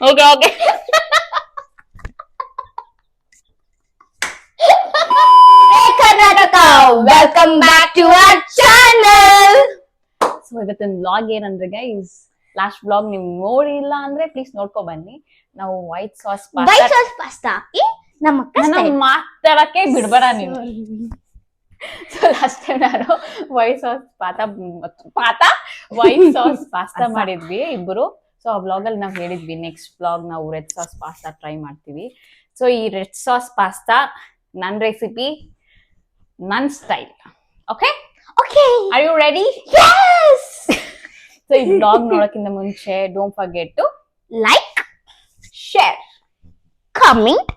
Okay okay Karnataka welcome back to our channel. So ಇವತ್ತಿನ vlog ಏನಂದ್ರೆ guys, last vlog ನೀವು ನೋಡಿಲ್ಲ ಅಂದ್ರೆ ಪ್ಲೀಸ್ ನೋಡ್ಕೊ ಬನ್ನಿ. ನಾವು ವೈಟ್ ಸಾಸ್ ಪಾಸ್ತಾ ಹಾಕಿ ನಮ್ಮ ಮಾತಾಡಕ್ಕೆ ಬಿಡ್ಬೇಡ ನೀನು. ಸೊ ಲಾಸ್ಟ್ ಟೈಮ್ ನಾನು ವೈಟ್ ಸಾಸ್ ಪಾಸ್ತಾ ಮಾಡಿದ್ವಿ ಇಬ್ರು. ಸೊ ಆ ವ್ಲಾಗ್ ಅಲ್ಲಿ ನಾವು ಹೇಳಿದ್ವಿ ನೆಕ್ಸ್ಟ್ ವ್ಲಾಗ್ ನಾವು ರೆಡ್ ಸಾಸ್ ಪಾಸ್ತಾ ಟ್ರೈ ಮಾಡ್ತೀವಿ. ಸೊ ಈ ರೆಡ್ ಸಾಸ್ ಪಾಸ್ತಾ ನನ್ನ ರೆಸಿಪಿ, ನನ್ನ style. Okay okay, are you ready? Yes. So ಈ ವ್ಲಾಗ್ ನೋಡೋಕ್ಕಿಂತ ಮುಂಚೆ don't forget to like, share, comment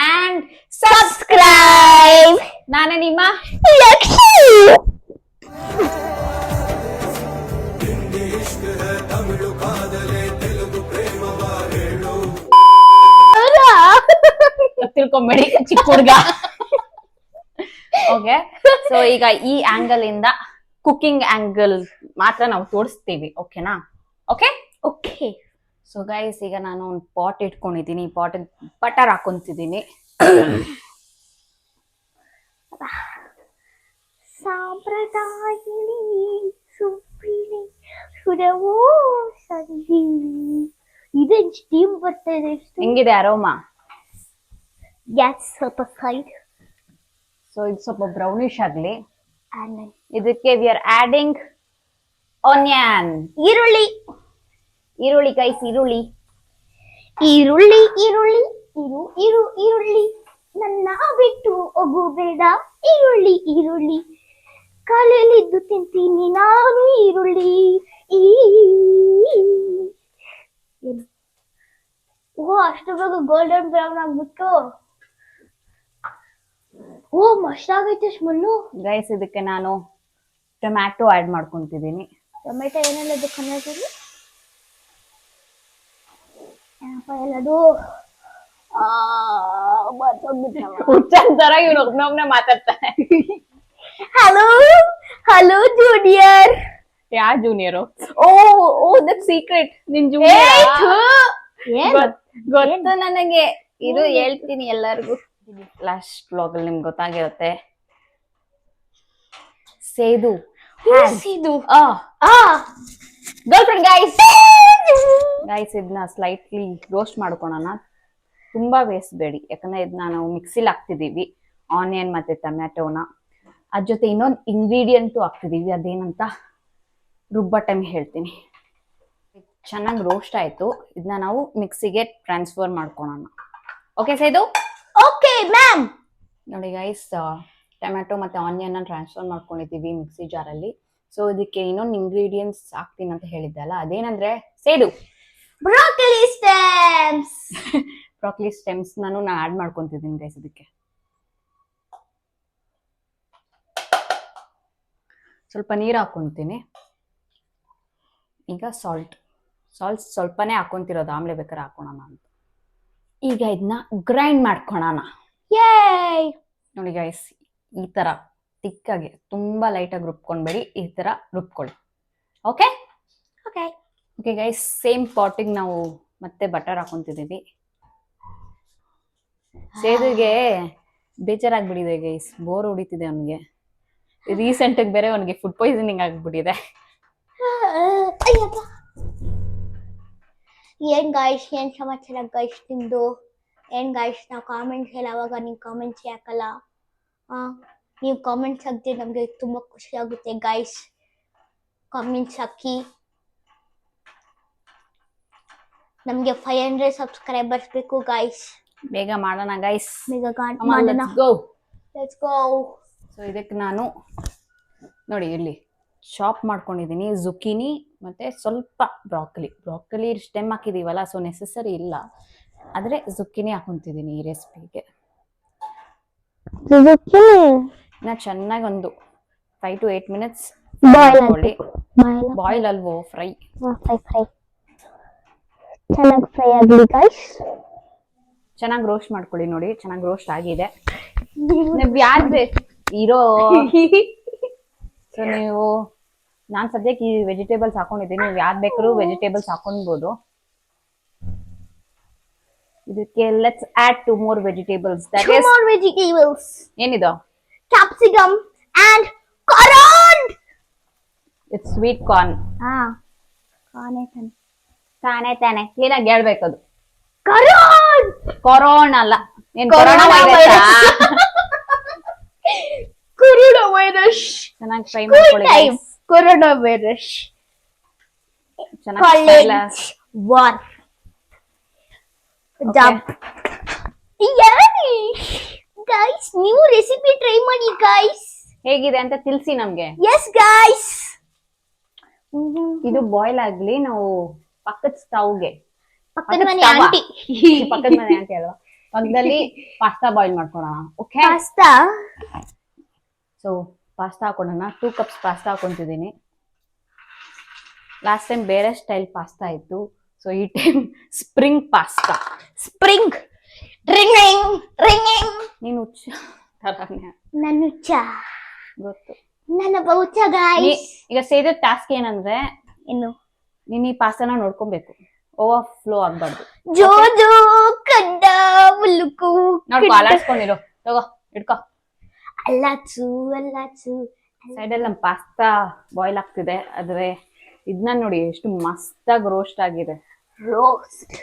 and subscribe. ನಾನು ನಿಮ್ಮ ಲಕ್ಷ್ಮಿ. ತಿಳ್ಕೊಂಬೇಡಿ ಚಿಕ್ಕ ಹುಡುಗ. ಓಕೆ, ಸೊ ಈಗ ಈ ಆಂಗಲ್ ಇಂದ ಕುಕಿಂಗ್ ಆಂಗಲ್ ಮಾತ್ರ ನಾವು ತೋರಿಸ್ತೀವಿ. ಓಕೆನಾ? Okay okay. ಸೊ ಗೈಸ್, ಈಗ ನಾನು ಒಂದು ಪಾಟ್ ಇಟ್ಕೊಂಡಿದ್ದೀನಿ. Pot butter ಹಾಕೊಂತಿದ್ದೀನಿ. ಸಾಂಪ್ರದಾಯಿನಿ ಸುಪ್ಪಿನಿ ಸುರವೋ ಸಂಧಿ. ಇದೇನ್ ಸ್ಟೀಮ್ ಬರ್ತಾ ಇದೆ. ಹೆಂಗಿದೆ ಅರೋಮಾ? ಗ್ಯಾಸ್ ಸ್ವಲ್ಪ ಸೈಡ್. ಸೊ ಇದು ಸ್ವಲ್ಪ ಬ್ರೌನಿಶ್ ಆಗ್ಲಿ. ಆಮೇಲೆ ಇದಕ್ಕೆ ವಿ ಆರ್ ಆಡಿಂಗ್ ಆನಿಯನ್, ಈರುಳ್ಳಿ. ಈರುಳ್ಳಿ ಗೈಸ್, ಈರುಳ್ಳಿ. ಈರುಳ್ಳಿ ಈರುಳ್ಳಿ ಇರು ಇರು ಈರುಳ್ಳಿ, ನನ್ನ ಬಿಟ್ಟು ಹೋಗಬೇಡ. ಈರುಳ್ಳಿ ಈರುಳ್ಳಿ ಕಾಲಲ್ಲಿದ್ದು ತಿಂತೀನಿ ನಾನು. ಈರುಳ್ಳಿ ಓ ಅಷ್ಟು ಬೇಗ ಗೋಲ್ಡನ್ ಬ್ರೌನ್ ಆಗ್ಬಿಟ್ಟು. ಓ ಮಸ್ತ್ ಆಗೈತೆ ಸ್ಮೆಲ್ಲು. ಗೈಸ್, ಇದಕ್ಕೆ ನಾನು ಟೊಮ್ಯಾಟೊ ಆಡ್ ಮಾಡ್ಕೊಂತಿದ್ದೀನಿ. ಟೊಮೆಟೊ ಏನೆಲ್ಲ ಇದು ಕನ್ನಡದಲ್ಲಿ ಏನಪ್ಪ ಎಲ್ಲದು ಹುಚ್ಚಂತರ ಇವ್ನು ಒಬ್ನೊಬ್ನೆ ಮಾತಾಡ್ತಾನೆ. Hello hello junior. ಯಾ ಜೂನಿಯರು? Oh that secret. ನಿನ್ ಜೂನಿಯರ್ ಗೊತ್ತು ನನಗೆ. ಇದು ಹೇಳ್ತೀನಿ ಎಲ್ಲರಿಗೂ. ಲಾಸ್ಟ್ ವ್ಲಾಗ್ ಅಲ್ಲಿ ನಿಮ್ಗೆ ಗೊತ್ತಾಗಿರುತ್ತೆ. ಸೇದು ಗರ್ಲ್ ಫ್ರೆಂಡ್ ಗೈಸ್, ಇದನ್ನ ಸ್ಲೈಟ್ಲಿ ರೋಸ್ಟ್ ಮಾಡ್ಕೊಳೋಣ. ತುಂಬಾ ಬೇಯಿಸ್ಬೇಡಿ, ಯಾಕಂದ್ರೆ ಇದನ್ನ ನಾವು ಮಿಕ್ಸಿಲಿ ಹಾಕ್ತಿದೀವಿ, ಆನಿಯನ್ ಮತ್ತೆ ಟೊಮ್ಯಾಟೋನ. ಅದ್ರ ಜೊತೆ ಇನ್ನೊಂದು ಇಂಗ್ರೀಡಿಯಂಟು ಹಾಕ್ತಿದೀವಿ, ಅದೇನಂತ ರುಬ್ಬ ಟೈಮ್ ಹೇಳ್ತೀನಿ. ಚೆನ್ನಾಗಿ ರೋಸ್ಟ್ ಆಯ್ತು. ಇದನ್ನ ನಾವು ಮಿಕ್ಸಿಗೆ ಟ್ರಾನ್ಸ್ಫರ್ ಮಾಡ್ಕೊಳೋಣ. ಓಕೆ ಸೇದು? Okay ma'am. ನೋಡಿ ಗೈಸ್, ಟೊಮ್ಯಾಟೊ ಮತ್ತೆ ಆನಿಯನ್ ಟ್ರಾನ್ಸ್ಫರ್ ಮಾಡ್ಕೊಂಡಿದ್ದೀವಿ ಮಿಕ್ಸಿ ಜಾರಲ್ಲಿ. ಸೊ ಇದಕ್ಕೆ ಇನ್ನೊಂದು ಇಂಗ್ರೀಡಿಯೆಂಟ್ಸ್ ಹಾಕ್ತೀನಿ ಅಂತ ಹೇಳಿದ್ದಲ್ಲ, ಅದೇನಂದ್ರೆ Sedu broccoli stems. Broccoli stems ನಾನು ಆಡ್ ಮಾಡ್ಕೊಂತಿದ್ದೀನಿ ಗೈಸ್. ಇದಕ್ಕೆ ಸ್ವಲ್ಪ ನೀರು ಹಾಕೊಂತೀನಿ. ಈಗ ಸಾಲ್ಟ್ ಸ್ವಲ್ಪನೇ ಹಾಕೊಂತಿರೋದು, ಆಮ್ಲೆ ಬೇಕಾದ್ರೆ ಹಾಕೋಣ ಅಂತ. ಈಗ ಇದನ್ನ ಗ್ರೈಂಡ್ ಮಾಡ್ಕೊಳೋಣ. ಯೇ. ನೋಡಿ ಗೈಸ್, ಈ ತರ ತಿಕ್ಕಾಗಿ, ತುಂಬಾ ಲೈಟಾಗಿ ರುಬ್ಕೊಂಡ್ಬೇಡಿ, ಈ ತರ ರುಬ್ಕೊಳ್ಳಿ. Okay okay okay guys, same ಪಾಟಿಗೆ ನಾವು ಮತ್ತೆ ಬಟರ್ ಹಾಕೊಂತಿದ್ದೀವಿ. ಸೇದುಗೆ ಬೇಜಾರಾಗ್ಬಿಟ್ಟಿದೆ ಗೈಸ್, ಬೋರ್ ಹೊಡಿತಿದೆ ಅವನಿಗೆ. ರೀಸೆಂಟಾಗಿ ಬೇರೆ ಅವನಿಗೆ ಫುಡ್ ಪಾಯ್ಸನಿಂಗ್ ಆಗ್ಬಿಟ್ಟಿದೆ. ಏನ್ ಗಾಯ್ಸ್, ಏನ್ ಸಮಾಚಾರ ಗಾಯ್ಸ್ ನಿಮ್ದು? ಏನ್ ಗಾಯ್ಸ್, ನಾವು ಕಾಮೆಂಟ್ಸ್ ಹೇಳುವಾಗ ನೀವು ಕಾಮೆಂಟ್ಸ್ ಹಾಕಲ್ಲ. ನೀವು ಕಾಮೆಂಟ್ಸ್ ಹಾಕಿದ್ರೆ ನಮಗೆ ತುಂಬಾ ಖುಷಿ ಆಗುತ್ತೆ ಗಾಯ್ಸ್. ಕಾಮೆಂಟ್ಸ್ ಹಾಕಿ. ನಮ್ಗೆ 500 ಸಬ್ಸ್ಕ್ರೈಬರ್ಸ್ ಬೇಕು ಗಾಯ್ಸ್. ಬೇಗ ಮಾಡೋಣ ಗೈಸ್, ಬೇಗ ಮಾಡೋಣ. Let's go. ಸೊ ಇದಕ್ಕೆ ನಾನು ನೋಡಿ ಇಲ್ಲಿ ಚಾಪ್ ಮಾಡ್ಕೊಂಡಿದ್ದೀನಿ ಜುಕಿನಿ ಮತ್ತೆ ಸ್ವಲ್ಪ ಬ್ರಾಕೊಲಿ ಸ್ಟೆಮ್ ಹಾಕಿದೀವಲ್ಲ, ಸೊ ನೆಸೆಸರಿ ಇಲ್ಲ, ಆದ್ರೆ ಜುಕಿನಿ ಹಾಕೊಂತಿದ್ದೀನಿ ಈ ರೆಸಿಪಿಗೆ. ಇನ್ನ ಚೆನ್ನಾಗಿ ಒಂದು 5 to 8 minutes ಬಾಯ್ಲ್ ಅಲ್ವೋ, ಫ್ರೈ ಚೆನ್ನಾಗಿ ಫ್ರೈ ಆಗಲಿ ಗೈಸ್. ಚೆನ್ನಾಗಿ ರೋಸ್ಟ್ ಮಾಡ್ಕೊಳ್ಳಿ. ನೋಡಿ ಚೆನ್ನಾಗಿ ರೋಸ್ಟ್ ಆಗಿದೆ. ಯಾರು ಇರೋ ಸೊ ನೀವು ನಾನ್ ಸದ್ಯಕ್ಕೆ ಈ ವೆಜಿಟೇಬಲ್ಸ್ ಹಾಕೊಂಡಿದ್ದೀನಿ, ನೀವು ಯಾವ್ದು ಬೇಕಾದ್ರೂ ವೆಜಿಟೇಬಲ್ಸ್ ಹಾಕೊಳ್ಬೋದು. ಇದಕ್ಕೆ let's add 2 more vegetables. That Two is more vegetables. ಏನಿದು? Capsicum and corn. It's sweet corn. ತಾನೆ ಕ್ಲೀನ್ ಆಗಿ ಹೇಳ್ಬೇಕು. ಅದು Corn. ಕೊರೋನಾ ಅಲ್ಲ, ಏನ್ Corona ಕೊರೋನಾ virus. Coronavirus. ಚೆನ್ನಾಗಿ ಫ್ರೈ School ಮಾಡ್ಕೊಳ್ಳಿ time. guys. Coronavirus. ಚೆನ್ನಾಗಿ College. War. Jump. Yummy. Guys, new recipe try ಮಾಡಿ guys. ಹೇಗಿದೆ ಅಂತ ತಿಳಿಸಿ ನಮ್ಗೆ. Yes guys. ಇದು ಬಾಯ್ಲ್ ಆಗ್ಲಿ, ನಾವು ಪಕ್ಕದ ಸ್ಟವ್ಗೆ ಪಕ್ಕದ ಮನೆ stove ಆ? ಆಂಟಿ. ಪಕ್ಕದ ಮನೆ ಅಂತ ಹೇಳುವ ಪಕ್ಕದಲ್ಲಿ ಪಾಸ್ತಾ ಬಾಯ್ಲ್ ಮಾಡ್ಕೊಳ್ಳೋಣ. Okay, pasta. ಸೊ ಪಾಸ್ತಾ ಹಾಕೊಳ್ಳೋಣ. 2 cups ಪಾಸ್ತಾ ಹಾಕೊಂತಿದ್ದೀನಿ. ಲಾಸ್ಟ್ ಟೈಮ್ ಬೇರೆ ಸ್ಟೈಲ್ ಪಾಸ್ತಾ ಇತ್ತು, ಸೊ ಈ time spring pasta. Spring ringing ringing. ನೀನು ಹುಚ್ಚ ತರಾನೇ ನನ್ನ ಚಾ ಗೊತ್ತು. ನನ್ನ ಬಹುಚ ಗಾಯ್ಸ್. ಈಗ ಸೇರಿದ ಟಾಸ್ಕ್ ಏನಂದ್ರೆ, ಇನ್ನು ನೀನ್ ಈ ಪಾಸ್ತಾನ ನೋಡ್ಕೊಬೇಕು, ಓವರ್ ಫ್ಲೋ ಆಗ್ಬಾರ್ದು. ಜೋಜೋ ಕಡ್ಡ ಮುಲುಕು ನೋಡ್ಕೊ, ಅಲಾಡ್ಸ್ಕೊಂಡಿರೋ, ತಗೋ ಇಟ್ಕೋ. ಅಲ್ಲಾಚು ಅಲ್ಲಾಚು. ಸೈಡಲ್ಲಿ ನಮ್ಮ ಪಾಸ್ತಾ ಬಾಯ್ಲ್ ಆಗ್ತಿದೆ, ಆದ್ರೆ ಇದನ್ನ ನೋಡಿ ಎಷ್ಟು ಮಸ್ತಾಗಿ ರೋಸ್ಟ್ ಆಗಿದೆ. ರೋಸ್ಟ್.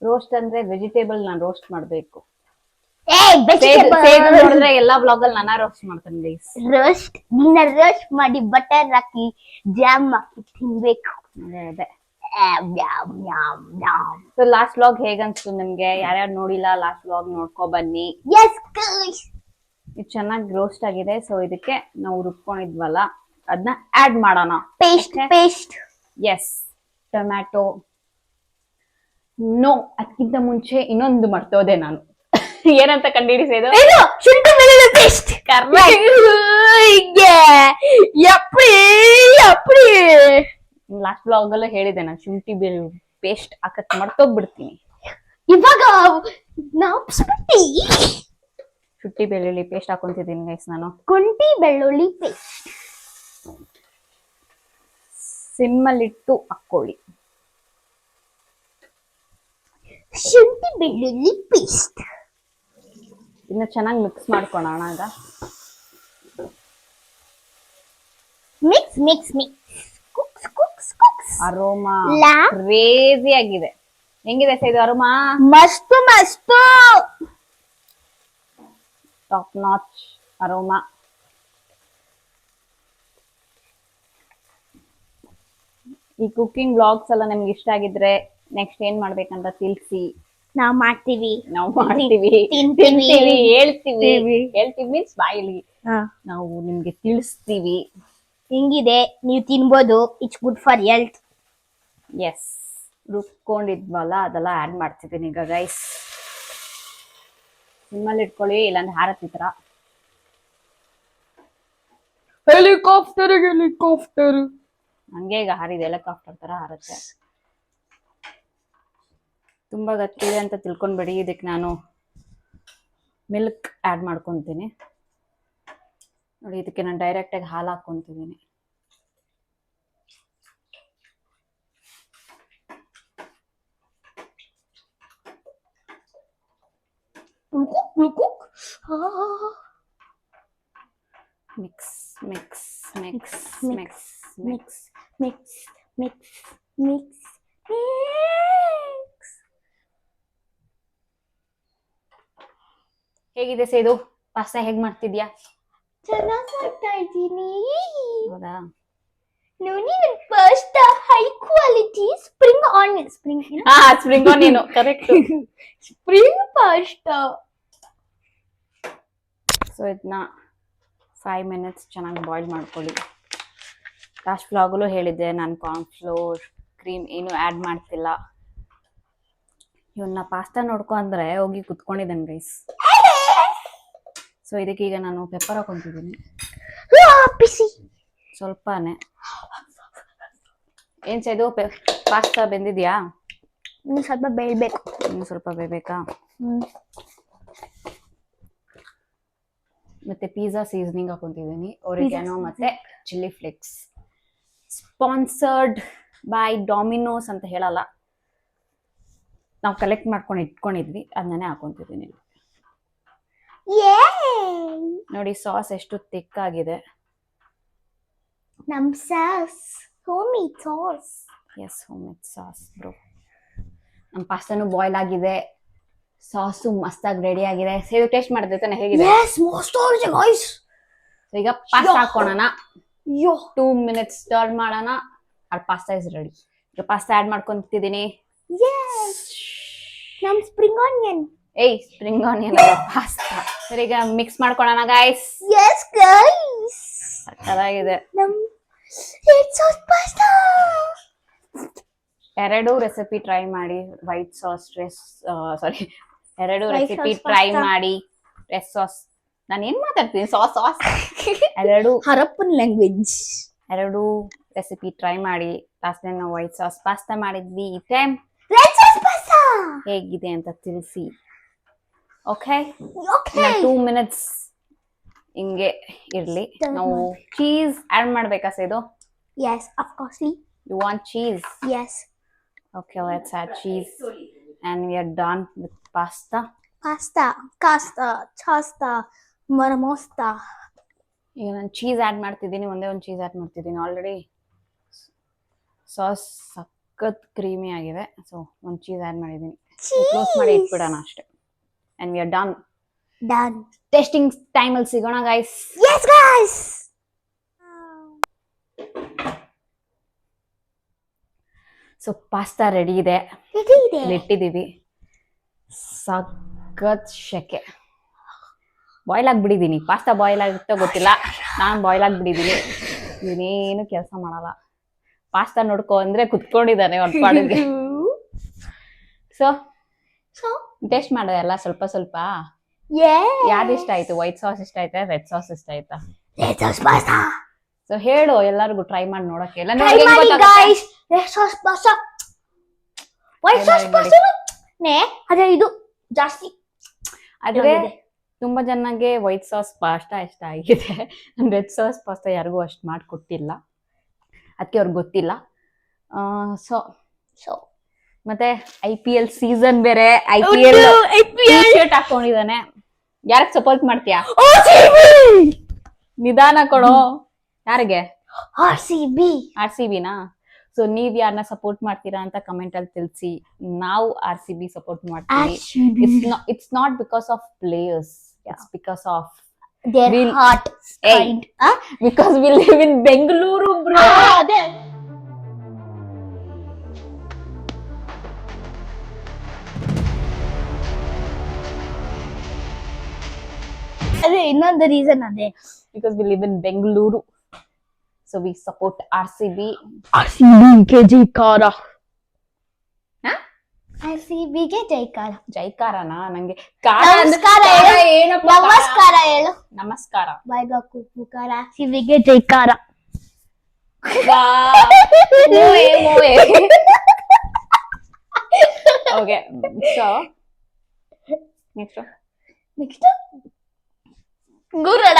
ರೋಸ್ಟ್ ಅಂದ್ರೆ ವೆಜಿಟೇಬಲ್ ನಾನು ರೋಸ್ಟ್ ಮಾಡ್ಬೇಕು. ಏ ವೆಜಿಟೇಬಲ್ ನೋಡಿದ್ರೆ ಎಲ್ಲಾ ಬ್ಲಾಗ್ ಅಲ್ಲಿ ನಾನಾ ರೋಸ್ಟ್ ಮಾಡ್ತೇನೆ ಗೈಸ್. ರೋಸ್ಟ್. ನಿನ್ನ ರೋಸ್ಟ್ ಮಾಡಿ ಬಟರ್ ಹಾಕಿ ಜಾಮ್ ಹಾಕಿ ತಿನ್ಬೇಕು. ಅದೇ ma'am ma'am ma'am. So last vlog ಹೇಗನ್ಸ್ತು ನಿಮ್ಗೆ? ಯಾರ್ಯಾರು ನೋಡಿಲ್ಲ ಲಾಸ್ಟ್ ವ್ಲಾಗ್ ನೋಡ್ಕೊ ಬನ್ನಿ. Yes guys. ಇದು ಚೆನ್ನಾಗಿ ರೋಸ್ಟ್ ಆಗಿದೆ. ಸೊ ಇದಕ್ಕೆ ನಾವು ರುಬ್ಕೊಂಡಿದ್ವಲ್ಲ ಅದನ್ನ ಆಡ್ ಮಾಡೋಣ. Paste Okay. Paste. Yes, tomato. No, ಅದಕ್ಕಿಂತ ಮುಂಚೆ ಇನ್ನೊಂದು ಮರ್ತೋದೆ ನಾನು. ಏನಂತ ಕಂಡುಹಿಡಿಸೋದು? ಏನು? ಶುಂಠಿ ಬೆಳ್ಳುಳ್ಳಿ ಪೇಸ್ಟ್. ಯಪ್ಪಿ ಯಪ್ಪಿ. ಲಾಸ್ಟ್ ಬ್ಲಾಗ್ ಅಲ್ಲೂ ಹೇಳಿದೆ ನಾನು ಶುಂಠಿ ಬೆಳ್ಳುಳ್ಳಿ ಪೇಸ್ಟ್ ಹಾಕತ್ ಮರ್ತೋಗ್ಬಿಡ್ತೀನಿ. ಇವಾಗ ನಾಪ್ಸ್ಬಿಟ್ಟಿ. ಶುಂಠಿ ಬೆಳ್ಳುಳ್ಳಿ ಪೇಸ್ಟ್ ಹಾಕೊಂತಿದ್ದೀನಿ ಗೈಸ್ ನಾನು. ಕುಂಟಿ ಬೆಳ್ಳುಳ್ಳಿ ಪೇಸ್ಟ್. ಸಿಮ್ಮಲ್ಲಿಟ್ಟು ಹಾಕೊಳ್ಳಿ. ಶುಂಠಿ ಬೆಳ್ಳುಳ್ಳಿ ಪೇಸ್ಟ್. ಇನ್ನ ಚೆನ್ನಾಗಿ ಮಿಕ್ಸ್ ಮಾಡ್ಕೊಳ್ಳೋಣ. ಈಗ mix mix mix. Cooks cooks cooks. Aroma ಲಾ? ಕ್ರೇಜಿ ಆಗಿದೆ. ಹೆಂಗಿದೆ ಇದು ಅರೋಮಾ? ಮಸ್ತು ಮಸ್ತು. Top notch aroma. ಈ ಕುಕಿಂಗ್ ಬ್ಲಾಗ್ಸ್ ಎಲ್ಲ ನಿಮ್ಗೆ ಇಷ್ಟ ಆಗಿದ್ರೆ ನೆಕ್ಸ್ಟ್ ಏನ್ ಮಾಡ್ಬೇಕಂತ ತಿಳಿಸಿ. ನಾವ್ ಮಾಡ್ತೀವಿ. ನಾವು ಮಾಡ್ತೀವಿ, ತಿಂತೀವಿ. ಹೇಳ್ತೀವಿ. ತಿಂತೀವಿ. ಹೇಳ್ತೀವಿ ಮೀನ್ಸ್ ಬಾಯಿಲಿ ನಾವು ನಿಮ್ಗೆ ತಿಳಿಸ್ತೀವಿ. ಹಿಂಗಿದೆ, ನೀವು ತಿನ್ಬೋದು. It's good for health. Yes, ರುಬ್ಕೊಂಡಿದ್ವಲ್ಲ ಅದೆಲ್ಲ ಆಡ್ ಮಾಡ್ತಿದ್ದೀನಿ ಈಗ ಗೈಸ್. ನಿಮ್ಮಲ್ಲಿ ಇಟ್ಕೊಳ್ಳಿ, ಇಲ್ಲಾಂದ್ರೆ ಹಾರತ್ತಿತ್ರ. ಹೆಲಿಕಾಪ್ಟರ್ ಹಂಗೆ ಈಗ ಹಾರಿದೆ, ಹೆಲಿಕಾಪ್ಟರ್ ತರ ಹಾರುತ್ತೆ. ತುಂಬಾ ಗಟ್ಟಿದೆ ಅಂತ ತಿಳ್ಕೊಂಡ್ಬೇಡಿ. ಇದಕ್ಕೆ ನಾನು ಮಿಲ್ಕ್ ಆಡ್ ಮಾಡ್ಕೊಂತೀನಿ ನೋಡಿ. ಇದಕ್ಕೆ ನಾನು ಡೈರೆಕ್ಟ್ ಆಗಿ ಹಾಲು ಹಾಕೊಂತಿದ್ದೀನಿ. Mix mix mix mix mix mix mix mix. ಹೇಗಿದೆ ಸೇದು? ಪಾಸ್ತಾ ಹೇಗ್ ಮಾಡ್ತಿದ್ಯಾ? ಚೆನ್ನಾಗಿ ಮಾಡ್ತಾ ಇದ್ದೀನಿ. ಹೌದಾ? ನೋಡಿ ನನ್ನ pasta high quality spring onion. Spring onion correct. Spring pasta. So ಇದನ್ನ 5 minutes ಚೆನ್ನಾಗಿ ಬಾಯ್ಲ್ ಮಾಡ್ಕೊಳ್ಳಿ. ಲಾಸ್ಟ್ ವ್ಲಾಗಲ್ಲೂ ಹೇಳಿದ್ದೆ ನಾನು ಕಾರ್ನ್ ಫ್ಲೋರ್ ಕ್ರೀಮ್ ಏನು ಆ್ಯಡ್ ಮಾಡ್ತಿಲ್ಲ. ಇವನ್ನ ಪಾಸ್ತಾ ನೋಡ್ಕೊ ಅಂದ್ರೆ ಹೋಗಿ ಕುತ್ಕೊಂಡಿದ್ದೇನೆ ಗೈಸ್. ಸೊ ಇದಕ್ಕೀಗ ನಾನು ಪೆಪ್ಪರ್ ಹಾಕೊಂತಿದ್ದೀನಿ ಬಿಸಿ ಸ್ವಲ್ಪನೇ. ಏನ್ ಸೇದು ಪಾಸ್ತಾ ಬೆಂದಿದ್ಯಾ? ಇನ್ನು ಸ್ವಲ್ಪ ಬೇಯಬೇಕು. ಇನ್ನು ಸ್ವಲ್ಪ ಬೇಯಬೇಕಾ? ಮತ್ತೆ ಪಿಜ್ಜಾ ಸೀಸನಿಂಗ್ ಹಾಕೊಂತಿದ್ದೀನಿ, ಒರಿಗ್ಯಾನೋ ಮತ್ತೆ chilli flakes. Sponsored by Domino's ಅಂತ ಹೇಳಲ್ಲ, ನಾವು ಕಲೆಕ್ಟ್ ಮಾಡ್ಕೊಂಡು ಇಟ್ಕೊಂಡಿದ್ವಿ, ಅದನ್ನೇ ಹಾಕೊಂತಿದ್ದೀನಿ. ನೋಡಿ ಸಾಸ್ ಎಷ್ಟು ಥಿಕ್ ಆಗಿದೆ. ನಮ್ sauce homemade sauce. Yes, homemade sauce bro. ನಮ್ಮ ಪಾಸ್ತಾನು ಬಾಯ್ಲ್ ಆಗಿದೆ, ಸಾಸು ಮಸ್ತಾಗಿ ರೆಡಿ ಆಗಿದೆ. ಸೇವ್ ಟೇಸ್ಟ್ ಮಾಡಿದ್ರೆ ಹೇಗಿದೆ? ಈಗ ಪಾಸ್ತಾ ಹಾಕೋಣ. 2 minutes ಸ್ಟರ್ ಮಾಡೋಣ. our pasta is ready. ಈಗ ಪಾಸ್ತಾ ಆಡ್ ಮಾಡ್ಕೊಂತಿದ್ದೀನಿ. ನಮ್ spring onion. Spring onion pasta. ಸರಿ, ಈಗ ಮಿಕ್ಸ್ ಮಾಡ್ಕೊಳ್ಳೋಣ ಗೈಸ್. ಸಕ್ಕತ್ತಾಗಿದೆ. ನಮ್ red sauce pasta. 2 recipe try ಮಾಡಿ. ವೈಟ್ ಸಾಸ್ ಎರಡು ರೆಸಿಪಿ ಟ್ರೈ ಮಾಡಿ. ರೆಡ್ ಸಾಸ್, ನಾನು ಏನ್ ಮಾತಾಡ್ತೀನಿ? Sauce 2 Harappan language. 2 recipe try ಮಾಡಿ. ಲಾಸ್ಟ್ ಟೈಮ್ ನಾವು ವೈಟ್ ಸಾಸ್ ಪಾಸ್ತಾ ಮಾಡಿದ್ವಿ, ಈ ಟೈಮ್ ರೆಡ್ ಸಾಸ್ ಪಾಸ್ತಾ ಹೇಗಿದೆ ಅಂತ ತಿಳಿಸಿ. ಓಕೆ, 2 minutes ಹಿಂಗೆ ಇರ್ಲಿ. ನಾವು ಚೀಸ್ ಆಡ್ ಮಾಡ್ಬೇಕಾ ಇದು? Yes, of course. You want cheese? Yes. Okay, let's add cheese. And we are done with pasta. Pasta, chasta, marmosta. ಈಗ ನಾನು ಚೀಸ್ ಆಡ್ ಮಾಡ್ತಿದ್ದೀನಿ, ಒಂದೇ ಒಂದು ಚೀಸ್ ಆಡ್ ಮಾಡ್ತಿದ್ದೀನಿ. ಆಲ್ರೆಡಿ ಸಾಸ್ ಸಖತ್ ಕ್ರೀಮಿ ಆಗಿದೆ, ಸೊ ಒಂದು ಚೀಸ್ ಆಡ್ ಮಾಡಿದ್ದೀನಿ. ಕ್ಲೋಸ್ ಮಾಡಿ ಇಟ್ಬಿಡೋಣ ಅಷ್ಟೇ. And we are done. Tasting ಟೈಮಲ್ಲಿ ಸಿಗೋಣ guys. Yes guys. So pasta ready ಇದೆ, ಇಟ್ಟಿದ್ದೀವಿ. ಸಖತ್ ಶೆಕೆ. ಬಾಯ್ಲ್ ಆಗಿಬಿಟ್ಟಿದ್ದೀನಿ. ಪಾಸ್ತಾ ಬಾಯ್ಲ್ ಆಗುತ್ತೋ ಗೊತ್ತಿಲ್ಲ, ನಾನು ಬಾಯ್ಲ್ ಆಗಿಬಿಟ್ಟಿದ್ದೀನಿ. ಇವನೇನು ಕೆಲಸ ಮಾಡಲ್ಲ. ಪಾಸ್ತಾ ನೋಡ್ಕೊ ಅಂದ್ರೆ ಕುತ್ಕೊಂಡಿದ್ದಾನೆ ಒಂದು ಪಾಡಿಗೆ. ಸೊ ಟೇಸ್ಟ್ ಮಾಡೋದಲ್ಲ ಸ್ವಲ್ಪ ಸ್ವಲ್ಪ. ಯಾವ್ದು ಇಷ್ಟ ಆಯ್ತು? ವೈಟ್ ಸಾಸ್ ಇಷ್ಟ ಆಯ್ತಾ, ರೆಡ್ ಸಾಸ್ ಇಷ್ಟ ಆಯ್ತಾ? Red sauce pasta. ಸೊ ಹೇಳು, ಎಲ್ಲರಿಗೂ ಟ್ರೈ ಮಾಡಿ ನೋಡಕ್ಕೆ. ಎಲ್ಲ guys, red sauce pasta, white sauce pasta ಅದೇ ಇದು ಜಾಸ್ತಿ. ಆದ್ರೆ ತುಂಬಾ ಜನಕ್ಕೆ ವೈಟ್ ಸಾಸ್ ಪಾಸ್ತಾ ಇಷ್ಟ ಆಗಿದೆ. ರೆಡ್ ಸಾಸ್ ಪಾಸ್ತಾ ಯಾರಿಗೂ ಅಷ್ಟು ಮಾಡ್ಕೊಟ್ಟಿಲ್ಲ, ಅದಕ್ಕೆ ಅವ್ರಿಗೆ ಗೊತ್ತಿಲ್ಲ. ಸೊ ಮತ್ತೆ IPL ಸೀಸನ್ ಬೇರೆ. IPL ಶರ್ಟ್ ಹಾಕೊಂಡಿದ್ದಾನೆ. ಯಾರಿಗೆ ಸಪೋರ್ಟ್ ಮಾಡ್ತೀಯಾ? ನಿಧಾನ ಕೊಡೋ. ಯಾರಿಗೆ? RCBನಾ? ಸೊ ನೀವ್ ಯಾರನ್ನ ಸಪೋರ್ಟ್ ಮಾಡ್ತೀರಾ ಅಂತ ಕಮೆಂಟ್ ಅಲ್ಲಿ ತಿಳಿಸಿ. ನಾವು RCB ಸಪೋರ್ಟ್ ಮಾಡ್ತೀವಿ. It's not because of players. It's because of their heart kind. Because we live in Bengaluru, bro. ಅದೇ ಇನ್ನೊಂದು ರೀಸನ್ ಅದೇ. Because we live in Bengaluru, so we support RCB. ಗೆ ಜೈಕಾರ. RCB ಗೆ ಜೈಕಾರ. ಜೈಕಾರನಾ? ನಂಗೆ ನಮಸ್ಕಾರ ಹೇಳು. ನಮಸ್ಕಾರ. ಬಾಯ್ಗಾಕುಕಾರ. RCB ಗೆ ಜೈಕಾರ. Okay, so next ಗುರಡ.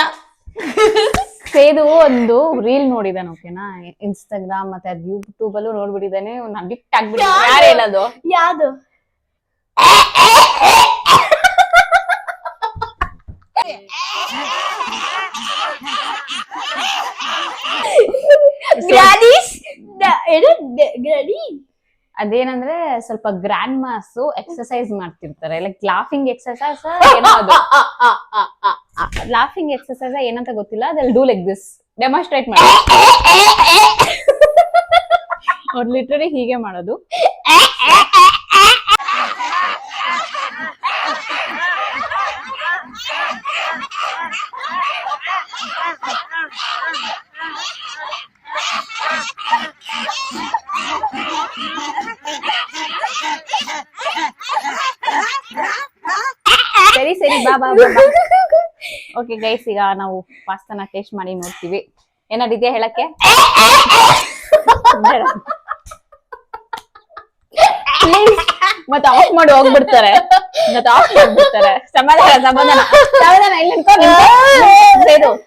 ಸೇದು ಒಂದು ರೀಲ್ ನೋಡಿದಾನೆ, ಓಕೆನಾ? ಇನ್ಸ್ಟಾಗ್ರಾಮ್ ಮತ್ತೆ ಅದು ಯೂಟ್ಯೂಬ್ ಅಲ್ಲೂ ನೋಡ್ಬಿಟ್ಟಿದ್ದಾನೆ. ಅವ್ನು ಅಡಿಕ್ಟ್ ಆಗ್ಬಿಟ್ಟಿದ್ದಾನೆ. ಯಾರು ಹೇಳೋದು? ಯಾವುದು? ಅದೇನಂದ್ರೆ ಸ್ವಲ್ಪ ಗ್ರ್ಯಾಂಡ್ ಮಾಸ್ ಎಕ್ಸರ್ಸೈಸ್ ಮಾಡ್ತಿರ್ತಾರೆ, ಲೈಕ್ ಲಾಫಿಂಗ್ ಎಕ್ಸರ್ಸೈಸ್ ಏನೋ ಅದು. ಲಾಫಿಂಗ್ ಎಕ್ಸರ್ಸೈಸ್ ಏನಂತ ಗೊತ್ತಿಲ್ಲ, ಅದ್ರಲ್ಲಿ ಡೂ ಲೈಕ್ ದಿಸ್ ಡೆಮಾನ್ಸ್ಟ್ರೇಟ್ ಮಾಡಿ. ಅವ್ರು ಲಿಟರಲಿ ಹೀಗೆ ಮಾಡೋದು. ಸರಿ ಬಾ. ಓಕೆ ಗೈಸ್, ಈಗ ನಾವು ಪಾಸ್ತಾನ ಟೇಸ್ಟ್ ಮಾಡಿ ನೋಡ್ತೀವಿ. ಏನಾದಿದೆಯಾ ಹೇಳಕ್ಕೆ? ಮತ್ತೆ ಆಫ್ ಮಾಡಿ ಹೋಗ್ಬಿಡ್ತಾರೆ ಮತ್ತೆ ಆಫ್ ಮಾಡ್ಬಿಡ್ತಾರೆ. ಸಮಾಧಾನ ಇಲ್ಲಿ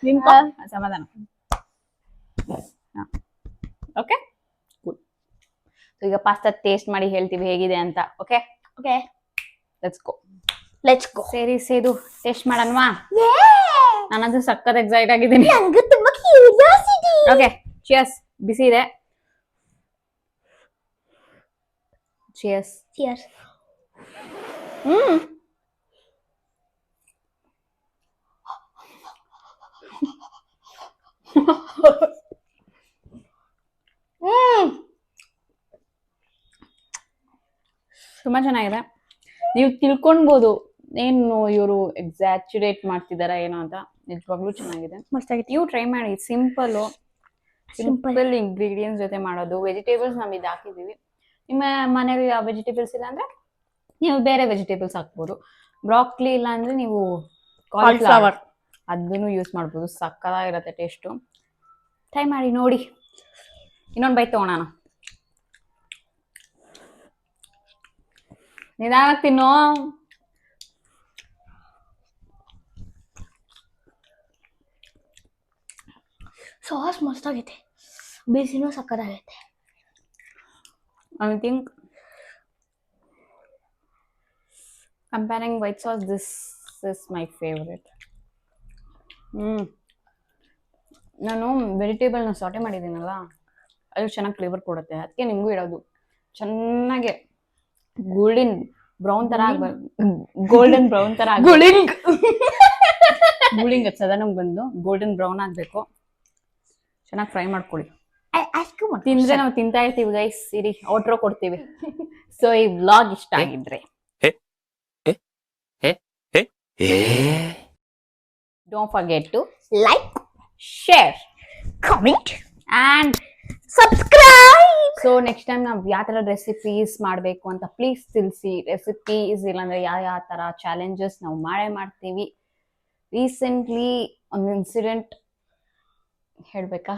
ನಿಂತ್ಕೋ ಸಮಾಧಾನ. ಓಕೆ ಈಗ ಪಾಸ್ತಾ ಟೇಸ್ಟ್ ಮಾಡಿ ಹೇಳ್ತೀವಿ ಹೇಗಿದೆ ಅಂತ. Okay okay let's go. ಸರಿ ಸೇದು ಟೇಸ್ಟ್ ಮಾಡನ್ವಾ? ನಾನಂತೂ ಸಕ್ಕತ್ ಎಕ್ಸೈಟ್ ಆಗಿದ್ದೀನಿ. ನಂಗೆ ತುಂಬಾ ಕ್ಯೂರಿಯಾಸಿಟಿ. Okay cheers. ಬಿಸಿ ಇದೆ. ಚಿಯರ್ಸ್. ಚಿಯರ್ಸ್. ತುಂಬಾ ಚೆನ್ನಾಗಿದೆ. ನೀವು ತಿಳ್ಕೊಳ್ಬೋದು ಏನು ಇವರು ಎಕ್ಸಾಚುರೇಟ್ ಮಾಡ್ತಿದಾರ ಏನೋ ಅಂತ. ನಿಜವಾಗ್ಲೂ ಚೆನ್ನಾಗಿದೆ, ಮಸ್ತಾಗಿತ್ತು. ನೀವು ಟ್ರೈ ಮಾಡಿ. ಸಿಂಪಲ್ ಇಂಗ್ರೀಡಿಯೆಂಟ್ಸ್ ಜೊತೆ ಮಾಡೋದು. ವೆಜಿಟೇಬಲ್ಸ್ ನಾವು ಇದು ಹಾಕಿದೀವಿ. ನಿಮ್ಮ ಮನೇಲಿ ಯಾವ ವೆಜಿಟೇಬಲ್ಸ್ ಇಲ್ಲ ಅಂದ್ರೆ ನೀವು ಬೇರೆ ವೆಜಿಟೇಬಲ್ಸ್ ಹಾಕ್ಬೋದು. ಬ್ರಾಕ್ಲಿ ಇಲ್ಲ ಅಂದ್ರೆ ನೀವು ಕಾಲಿಫ್ಲವರ್ ಅದನ್ನು ಯೂಸ್ ಮಾಡ್ಬೋದು. ಸಕ್ಕತ್ತಾಗಿರತ್ತೆ ಟೇಸ್ಟು. ಟ್ರೈ ಮಾಡಿ ನೋಡಿ. ಇನ್ನೊಂದು ಬೈಟ್ ತಗೋಣ. ನಿಧಾನಕ್ಕೆ ತಿನ್ನೋ. Sauce ಮಸ್ತಾಗೈತೆ, ಬೇಸಿನೂ ಸಕ್ಕತ್ತಾಗೈತೆ. I think comparing white sauce, this is my favorite. ನಾನು ವೆಜಿಟೇಬಲ್ನ ಸಾಟೆ ಮಾಡಿದ್ದೀನಲ್ಲ, ಅದು ಚೆನ್ನಾಗಿ ಫ್ಲೇವರ್ ಕೊಡುತ್ತೆ. ಅದಕ್ಕೆ ನಿಮಗೂ ಇಡೋದು. ಚೆನ್ನಾಗೆ ಗೋಲ್ಡನ್ ಬ್ರೌನ್ ತರ ಗೂಳಿಂಗ್ ಸದನಂಗೆ ಬಂದು ಗೋಲ್ಡನ್ ಬ್ರೌನ್ ಆಗಬೇಕು. ಚೆನ್ನಾಗಿ ಫ್ರೈ ಮಾಡ್ಕೊಳ್ಳಿ. ತಿಂದ್ರೆ ನಾವು ತಿಂತಾ ಇರ್ತೀವಿ ಗೈಸ್. ಇರಿ ಔಟ್ರೋ ಕೊಡ್ತೀವಿ. ಸೊ ಈ ವ್ಲಾಗ್ ಇಷ್ಟ ಆಗಿದ್ರೆ don't forget to like, share, comment and subscribe. So next time ನಾವು ಯಾವ ಥರ ರೆಸಿಪೀಸ್ ಮಾಡಬೇಕು ಅಂತ ಪ್ಲೀಸ್ ತಿಳಿಸಿ. ರೆಸಿಪೀಸ್ ಇಲ್ಲಾಂದ್ರೆ ಯಾವ ಥರ ಚಾಲೆಂಜಸ್ ನಾವು ಮಾಡ್ತೀವಿ. ರೀಸೆಂಟ್ಲಿ ಒಂದು ಇನ್ಸಿಡೆಂಟ್ ಹೇಳ್ಬೇಕಾ?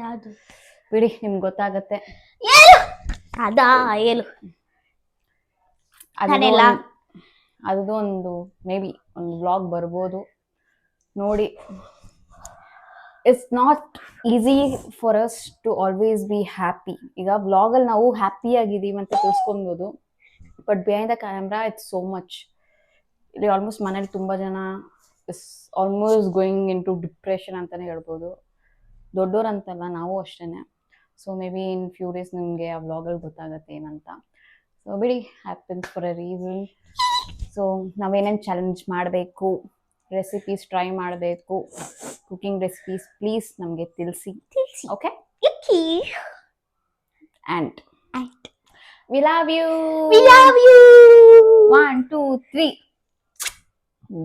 ಯಾವುದು ಬಿಡಿ, ನಿಮ್ಗೆ ಗೊತ್ತಾಗತ್ತೆ. ಅದಾ ಹೇಳು. ಅದು ಒಂದು ಮೇ ಬಿ ಒಂದು ವ್ಲಾಗ್ ಬರ್ಬೋದು, ನೋಡಿ. It's not easy for us to always be happy. ಈಗ ವ್ಲಾಗಲ್ಲಿ ನಾವು ಹ್ಯಾಪಿ ಆಗಿದ್ದೀವಿ ಅಂತ ತೋರಿಸ್ಕೊಬೋದು, but behind the camera it's so much. ಇಲ್ಲಿ ಆಲ್ಮೋಸ್ಟ್ ಮನೇಲಿ ತುಂಬ ಜನ is almost going into depression ಅಂತಲೇ ಹೇಳ್ಬೋದು. ದೊಡ್ಡೋರಂತಲ್ಲ, ನಾವು ಅಷ್ಟೇ. So maybe in few days ನಿಮಗೆ ಆ ವ್ಲಾಗಲ್ಲಿ ಗೊತ್ತಾಗತ್ತೆ ಏನಂತ. ಸೊ ಬಿಡಿ, happens for a reason. So ನಾವೇನೇನು ಚಾಲೆಂಜ್ ಮಾಡಬೇಕು, ರೆಸಿಪೀಸ್ ಟ್ರೈ ಮಾಡಬೇಕು, ಕುಕಿಂಗ್ ರೆಸಿಪೀಸ್ ಪ್ಲೀಸ್ ನಮಗೆ ತಿಳಿಸಿ. Okay, and we love you. 1 2 3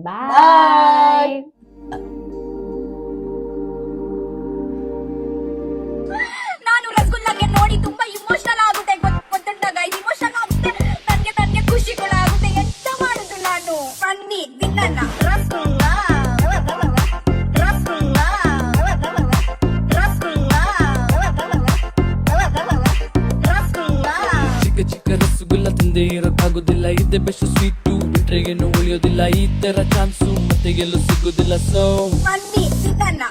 bye. ನಾನು ರಸಗುಲ್ಲಾಗೆ ನೋಡಿ ತುಂಬಾ ಇಮೋಷನಲ್ ಆಗುತ್ತೆ. ಗೊತ್ತಂತಾಗ ಇಮೋಷನಲ್ ಆಗುತ್ತೆ. ನನಗೆ ಖುಷಿ ಕೂಡ ಆಗುತ್ತೆ. ಎಂತ ಮಾಡುದು ನಾನು? ಬನ್ನಿ ತಿನ್ನೋಣ ರಸಗುಲ್ಲ. ಚಿಕ್ಕ ರಸಗುಲ್ಲ ತಿಂದೇ ಇರೋಕ್ಕಾಗೋದಿಲ್ಲ. ಇದೆ ಬೆಸ್ಟ್ ಸ್ವೀಟು, ಬಿಟ್ರೆ ಏನು ಉಳಿಯೋದಿಲ್ಲ. ಈ ತರ ಚಾನ್ಸು ಮತ್ತೆ ಎಲ್ಲೂ ಸಿಗೋದಿಲ್ಲ. ಸೊ ಬನ್ನಿ ತಿನ್ನೋಣ.